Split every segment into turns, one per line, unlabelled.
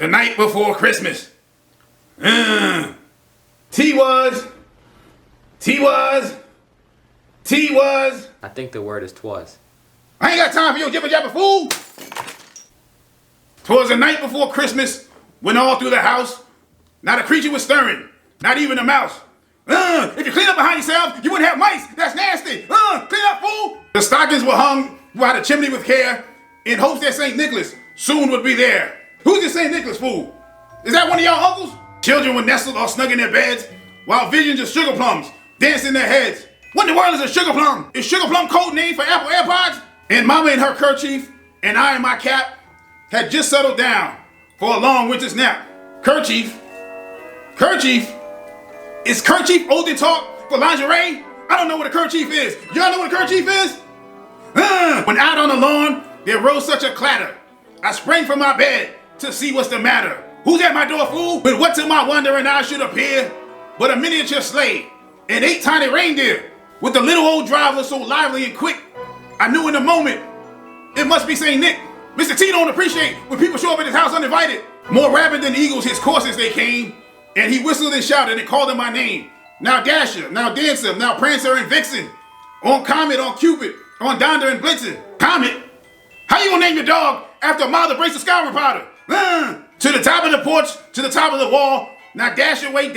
the night before Christmas. Twas.
I think the word is twas.
I ain't got time for your jibber jabber, fool. 'Twas the night before Christmas when all through the house, not a creature was stirring, not even a mouse. If you clean up behind yourself, you wouldn't have mice. That's nasty. Clean up, fool. The stockings were hung by the chimney with care in hopes that St. Nicholas soon would be there. Who's this St. Nicholas, fool? Is that one of y'all uncles? Children were nestled or snug in their beds while visions of sugar plums danced in their heads. What in the world is a sugar plum? Is sugar plum code name for Apple AirPods? And Mama in her kerchief and I in my cap had just settled down for a long winter's nap. Kerchief? Is kerchief old and talk for lingerie? I don't know what a kerchief is. Y'all know what a kerchief is? When out on the lawn, there rose such a clatter. I sprang from my bed to see what's the matter. Who's at my door, fool? But what to my wondering eyes should appear but a miniature sleigh and 8 tiny reindeer with the little old driver so lively and quick. I knew in a moment it must be St. Nick. Mr. T don't appreciate when people show up at his house uninvited. More rapid than eagles his courses they came, and he whistled and shouted and called them my name. Now Dasher, now Dancer, now Prancer and Vixen. On Comet, on Cupid, on Donder and Blitzen. Comet? How you gonna name your dog after a mile brace of Scouring Powder? To the top of the porch, to the top of the wall. Now dash away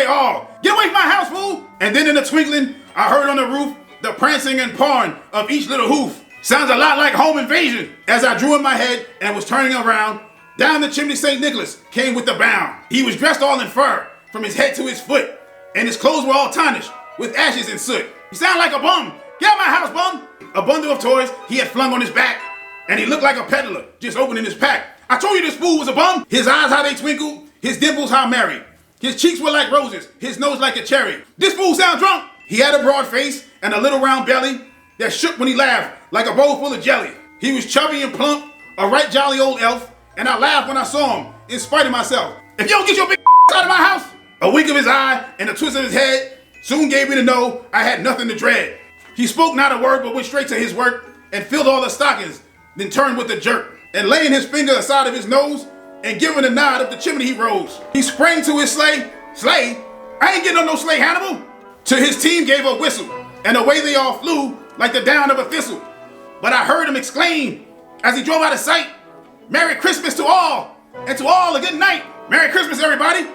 all. Get away from my house, fool! And then in a twinkling, I heard on the roof the prancing and pawing of each little hoof. Sounds a lot like home invasion. As I drew in my head and was turning around, down the chimney St. Nicholas came with the bound. He was dressed all in fur, from his head to his foot, and his clothes were all tarnished with ashes and soot. He sounded like a bum. Get out of my house, bum! A bundle of toys he had flung on his back, and he looked like a peddler just opening his pack. I told you this fool was a bum. His eyes how they twinkled, his dimples how merry. His cheeks were like roses, his nose like a cherry. This fool sound drunk. He had a broad face and a little round belly that shook when he laughed like a bowl full of jelly. He was chubby and plump, a right jolly old elf, and I laughed when I saw him, in spite of myself. If you don't get your big out of my house! A wink of his eye and a twist of his head soon gave me to know I had nothing to dread. He spoke not a word but went straight to his work and filled all the stockings, then turned with a jerk. And laying his finger aside of his nose and giving a nod up the chimney he rose. He sprang to his sleigh. Sleigh? I ain't getting on no sleigh, Hannibal! To his team gave a whistle, and away they all flew like the down of a thistle. But I heard him exclaim as he drove out of sight, Merry Christmas to all, and to all a good night. Merry Christmas, everybody.